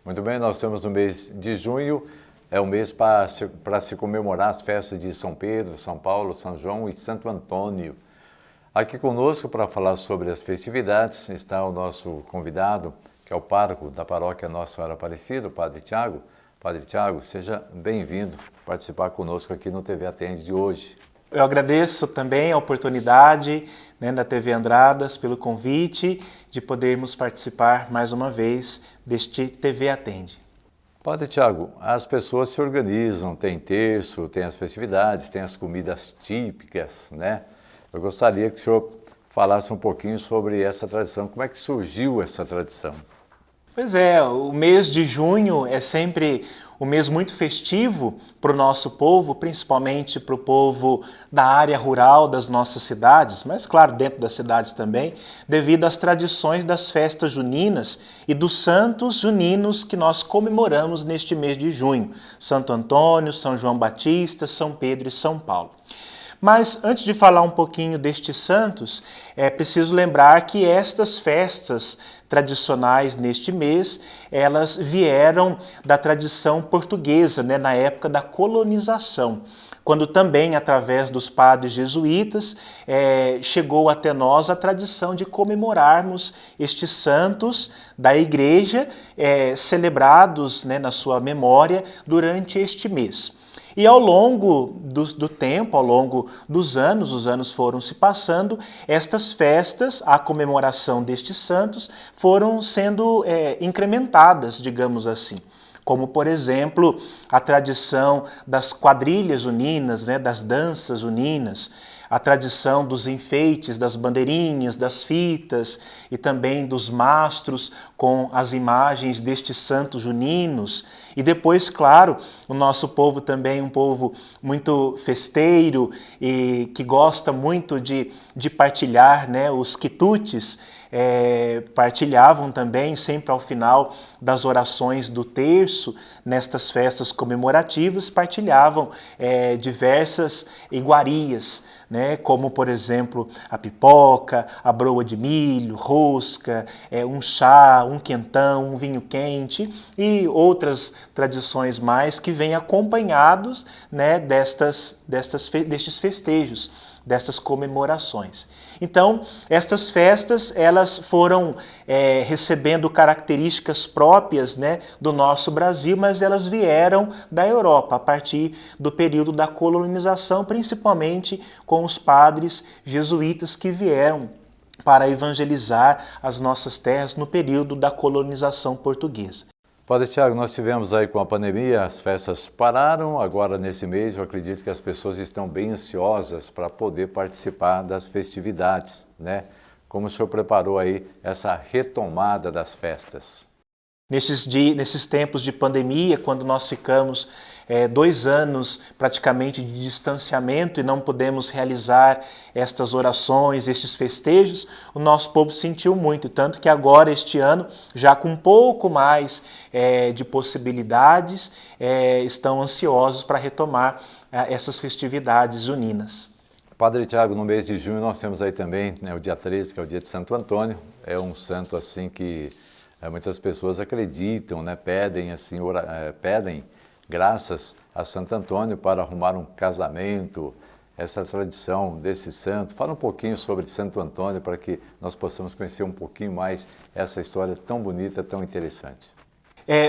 Muito bem, nós estamos no mês de junho, é um mês para se comemorar as festas de São Pedro, São Paulo, São João e Santo Antônio. Aqui conosco para falar sobre as festividades está o nosso convidado, que é o pároco da paróquia Nossa Senhora Aparecida, o Padre Tiago. Padre Tiago, seja bem-vindo participar conosco aqui no TV Atende de hoje. Eu agradeço também a oportunidade da TV Andradas pelo convite de podermos participar mais uma vez deste TV Atende. Padre Tiago, as pessoas se organizam, tem terço, tem as festividades, tem as comidas típicas, né? Eu gostaria que o senhor falasse um pouquinho sobre essa tradição, como é que surgiu essa tradição? Pois é, o mês de junho é sempre um mês muito festivo para o nosso povo, principalmente para o povo da área rural das nossas cidades, mas claro, dentro das cidades também, devido às tradições das festas juninas e dos santos juninos que nós comemoramos neste mês de junho, Santo Antônio, São João Batista, São Pedro e São Paulo. Mas antes de falar um pouquinho destes santos, é preciso lembrar que estas festas tradicionais neste mês, elas vieram da tradição portuguesa, na época da colonização, quando também, através dos padres jesuítas, chegou até nós a tradição de comemorarmos estes santos da igreja, celebrados na sua memória durante este mês. E ao longo do tempo, ao longo dos anos, os anos foram se passando, estas festas, a comemoração destes santos, foram sendo incrementadas, digamos assim. Como, por exemplo, a tradição das quadrilhas juninas, das danças juninas, a tradição dos enfeites, das bandeirinhas, das fitas e também dos mastros com as imagens destes santos juninos. E depois, claro, o nosso povo também é um povo muito festeiro e que gosta muito de partilhar, os quitutes, partilhavam também sempre ao final das orações do terço, nestas festas comemorativas, partilhavam diversas iguarias, como, por exemplo, a pipoca, a broa de milho, rosca, um chá, um quentão, um vinho quente e outras tradições mais que vêm acompanhados destes festejos, destas comemorações. Então, estas festas, elas foram recebendo características próprias do nosso Brasil, mas elas vieram da Europa, a partir do período da colonização, principalmente com os padres jesuítas que vieram para evangelizar as nossas terras no período da colonização portuguesa. Padre Tiago, nós tivemos aí com a pandemia, as festas pararam, agora nesse mês eu acredito que as pessoas estão bem ansiosas para poder participar das festividades, Como o senhor preparou aí essa retomada das festas? Nesses tempos de pandemia, quando nós ficamos 2 anos praticamente de distanciamento e não pudemos realizar estas orações, estes festejos, o nosso povo sentiu muito, tanto que agora, este ano, já com um pouco mais de possibilidades, estão ansiosos para retomar essas festividades juninas. Padre Tiago, no mês de junho nós temos aí também o dia 13, que é o dia de Santo Antônio, é um santo assim que muitas pessoas acreditam, pedem assim, pedem graças a Santo Antônio para arrumar um casamento, essa tradição desse santo. Fala um pouquinho sobre Santo Antônio para que nós possamos conhecer um pouquinho mais essa história tão bonita, tão interessante.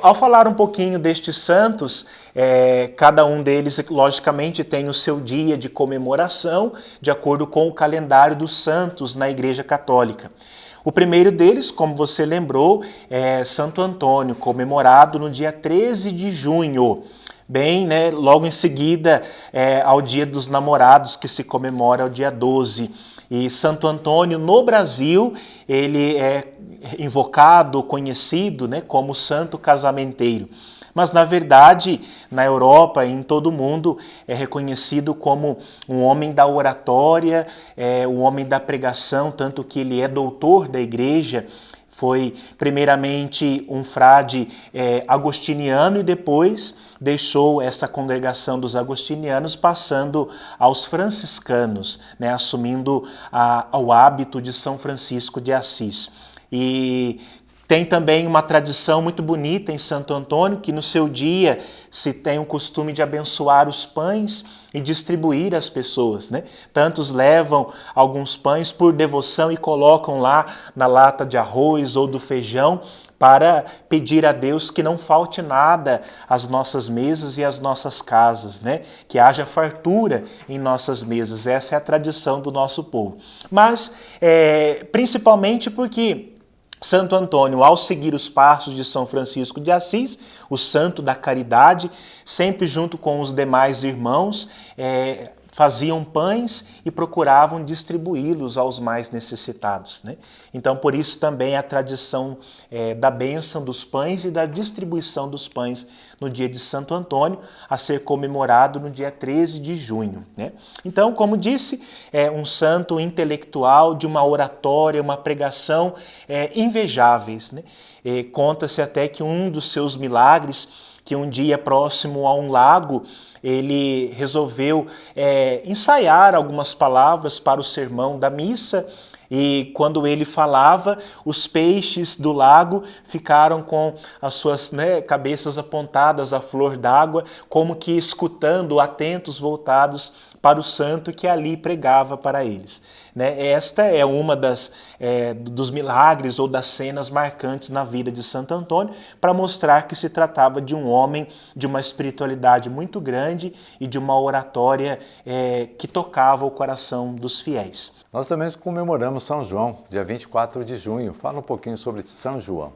Ao falar um pouquinho destes santos, cada um deles, logicamente, tem o seu dia de comemoração, de acordo com o calendário dos santos na Igreja Católica. O primeiro deles, como você lembrou, é Santo Antônio, comemorado no dia 13 de junho. Bem, logo em seguida ao Dia dos Namorados, que se comemora ao dia 12. E Santo Antônio, no Brasil, ele é invocado, conhecido como santo casamenteiro. Mas, na verdade, na Europa e em todo o mundo, é reconhecido como um homem da oratória, um homem da pregação, tanto que ele é doutor da igreja, Foi primeiramente um frade agostiniano e depois deixou essa congregação dos agostinianos passando aos franciscanos, né, assumindo o hábito de São Francisco de Assis. E tem também uma tradição muito bonita em Santo Antônio, que no seu dia se tem o costume de abençoar os pães e distribuir às pessoas, né? Tantos levam alguns pães por devoção e colocam lá na lata de arroz ou do feijão para pedir a Deus que não falte nada às nossas mesas e às nossas casas, né? Que haja fartura em nossas mesas. Essa é a tradição do nosso povo. Mas, principalmente porque Santo Antônio, ao seguir os passos de São Francisco de Assis, o santo da caridade, sempre junto com os demais irmãos, faziam pães e procuravam distribuí-los aos mais necessitados, né? Então, por isso também a tradição da bênção dos pães e da distribuição dos pães no dia de Santo Antônio, a ser comemorado no dia 13 de junho, né? Então, como disse, é um santo intelectual de uma oratória, uma pregação invejáveis, né? Conta-se até que um dos seus milagres, que um dia próximo a um lago, ele resolveu ensaiar algumas palavras para o sermão da missa, e quando ele falava, os peixes do lago ficaram com as suas cabeças apontadas à flor d'água, como que escutando, atentos, voltados para o santo que ali pregava para eles, né? Esta é uma dos milagres ou das cenas marcantes na vida de Santo Antônio, para mostrar que se tratava de um homem de uma espiritualidade muito grande e de uma oratória que tocava o coração dos fiéis. Nós também comemoramos São João, dia 24 de junho. Fala um pouquinho sobre São João.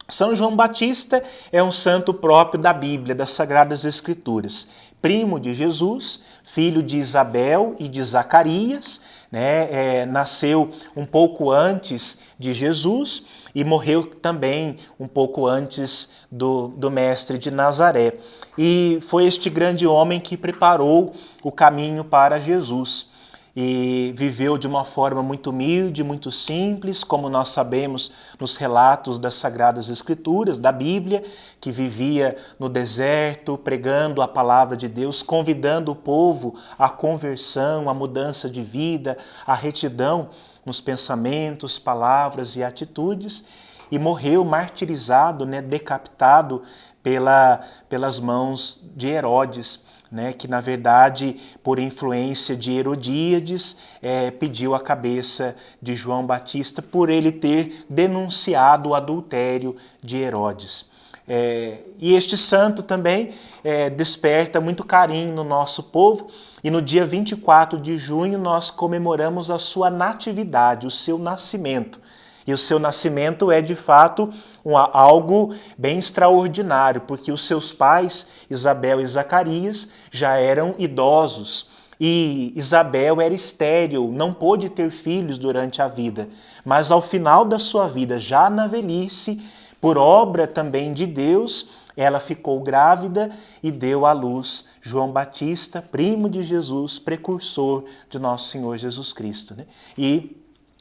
São João Batista é um santo próprio da Bíblia, das Sagradas Escrituras. Primo de Jesus, filho de Isabel e de Zacarias, né? Nasceu um pouco antes de Jesus e morreu também um pouco antes do mestre de Nazaré. E foi este grande homem que preparou o caminho para Jesus. E viveu de uma forma muito humilde, muito simples, como nós sabemos nos relatos das Sagradas Escrituras, da Bíblia, que vivia no deserto, pregando a palavra de Deus, convidando o povo à conversão, à mudança de vida, à retidão nos pensamentos, palavras e atitudes, e morreu martirizado, decapitado pelas mãos de Herodes, que na verdade, por influência de Herodíades, pediu a cabeça de João Batista por ele ter denunciado o adultério de Herodes. E este santo também desperta muito carinho no nosso povo, e no dia 24 de junho nós comemoramos a sua natividade, o seu nascimento. E o seu nascimento é, de fato, algo bem extraordinário, porque os seus pais, Isabel e Zacarias, já eram idosos. E Isabel era estéril, não pôde ter filhos durante a vida. Mas ao final da sua vida, já na velhice, por obra também de Deus, ela ficou grávida e deu à luz João Batista, primo de Jesus, precursor de nosso Senhor Jesus Cristo, né? E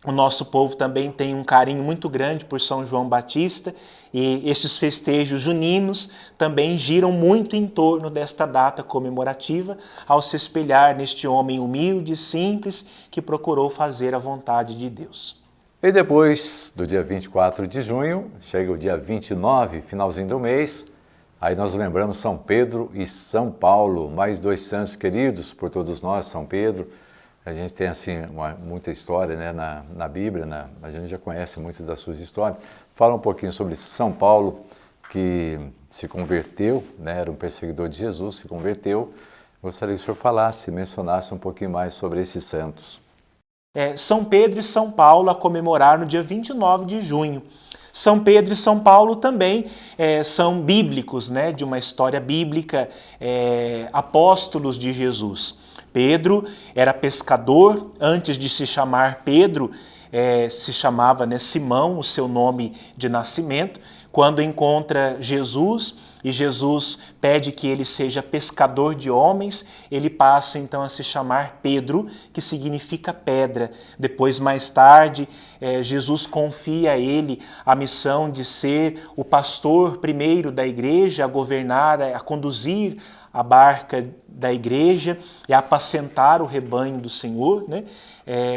o nosso povo também tem um carinho muito grande por São João Batista, e esses festejos juninos também giram muito em torno desta data comemorativa, ao se espelhar neste homem humilde e simples que procurou fazer a vontade de Deus. E depois do dia 24 de junho, chega o dia 29, finalzinho do mês, aí nós lembramos São Pedro e São Paulo, mais dois santos queridos por todos nós, São Pedro. A gente tem assim muita história, na Bíblia, a gente já conhece muito das suas histórias. Fala um pouquinho sobre São Paulo, que se converteu, era um perseguidor de Jesus, se converteu. Gostaria que o senhor mencionasse um pouquinho mais sobre esses santos. São Pedro e São Paulo a comemorar no dia 29 de junho. São Pedro e São Paulo também são bíblicos, de uma história bíblica, apóstolos de Jesus. Pedro era pescador, antes de se chamar Pedro, se chamava Simão, o seu nome de nascimento. Quando encontra Jesus, e Jesus pede que ele seja pescador de homens, ele passa então a se chamar Pedro, que significa pedra. Depois, mais tarde, Jesus confia a ele a missão de ser o pastor primeiro da igreja, a governar, a conduzir a barca da igreja e a apacentar o rebanho do Senhor, né?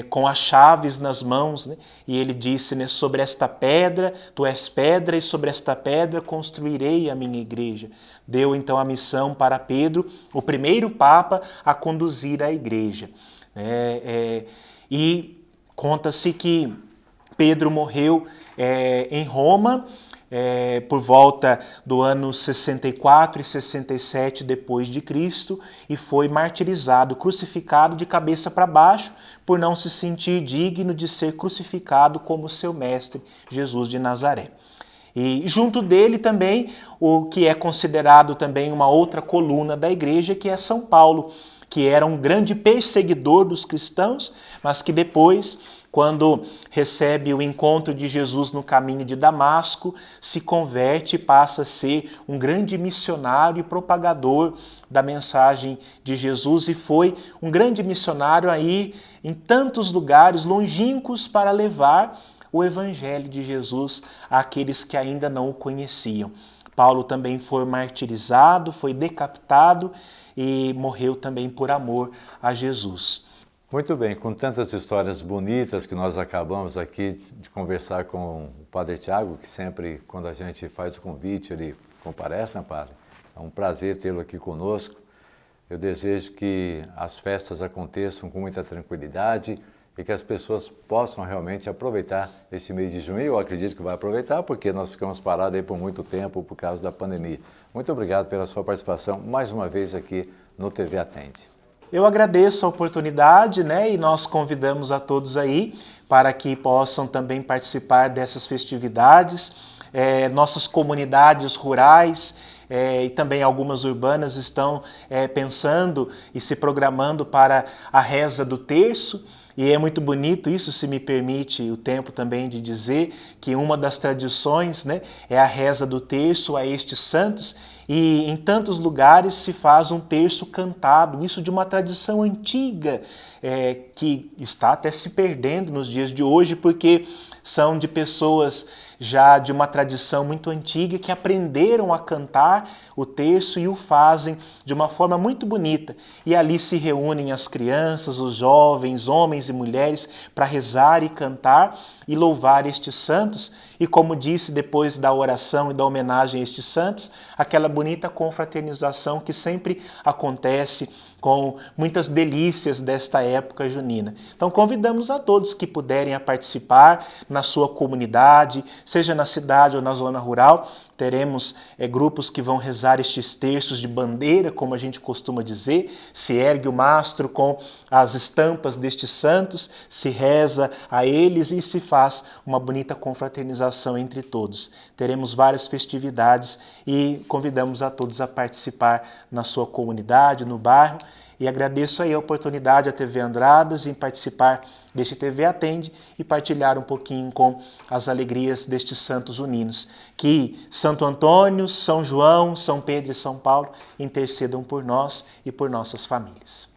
Com as chaves nas mãos, né? E ele disse, né, sobre esta pedra, tu és pedra, e sobre esta pedra construirei a minha igreja. Deu então a missão para Pedro, o primeiro Papa, a conduzir a igreja. E conta-se que Pedro morreu em Roma, por volta do ano 64 e 67 depois de Cristo, e foi martirizado, crucificado de cabeça para baixo, por não se sentir digno de ser crucificado como seu mestre, Jesus de Nazaré. E junto dele também o que é considerado também uma outra coluna da igreja, que é São Paulo, que era um grande perseguidor dos cristãos, mas que depois, quando recebe o encontro de Jesus no caminho de Damasco, se converte e passa a ser um grande missionário e propagador da mensagem de Jesus, e foi um grande missionário a ir em tantos lugares longínquos para levar o evangelho de Jesus àqueles que ainda não o conheciam. Paulo também foi martirizado, foi decapitado e morreu também por amor a Jesus. Muito bem, com tantas histórias bonitas que nós acabamos aqui de conversar com o Padre Tiago, que sempre, quando a gente faz o convite, ele comparece, né, Padre? É um prazer tê-lo aqui conosco. Eu desejo que as festas aconteçam com muita tranquilidade e que as pessoas possam realmente aproveitar esse mês de junho. Eu acredito que vai aproveitar, porque nós ficamos parados aí por muito tempo por causa da pandemia. Muito obrigado pela sua participação mais uma vez aqui no TV Atende. Eu agradeço a oportunidade, né, e nós convidamos a todos aí para que possam também participar dessas festividades. Nossas comunidades rurais e também algumas urbanas estão pensando e se programando para a reza do terço. E é muito bonito isso, se me permite o tempo também de dizer que uma das tradições, né, é a reza do terço a estes santos, e em tantos lugares se faz um terço cantado, isso de uma tradição antiga, que está até se perdendo nos dias de hoje, porque são de pessoas já de uma tradição muito antiga que aprenderam a cantar o terço e o fazem de uma forma muito bonita. E ali se reúnem as crianças, os jovens, homens e mulheres para rezar e cantar e louvar estes santos. E como disse, depois da oração e da homenagem a estes santos, aquela bonita confraternização que sempre acontece com muitas delícias desta época junina. Então convidamos a todos que puderem a participar na sua comunidade, seja na cidade ou na zona rural. Teremos grupos que vão rezar estes terços de bandeira, como a gente costuma dizer, se ergue o mastro com as estampas destes santos, se reza a eles e se faz uma bonita confraternização entre todos. Teremos várias festividades e convidamos a todos a participar na sua comunidade, no bairro. E agradeço aí a oportunidade à TV Andradas em participar deste TV Atende e partilhar um pouquinho com as alegrias destes santos uninos. Que Santo Antônio, São João, São Pedro e São Paulo intercedam por nós e por nossas famílias.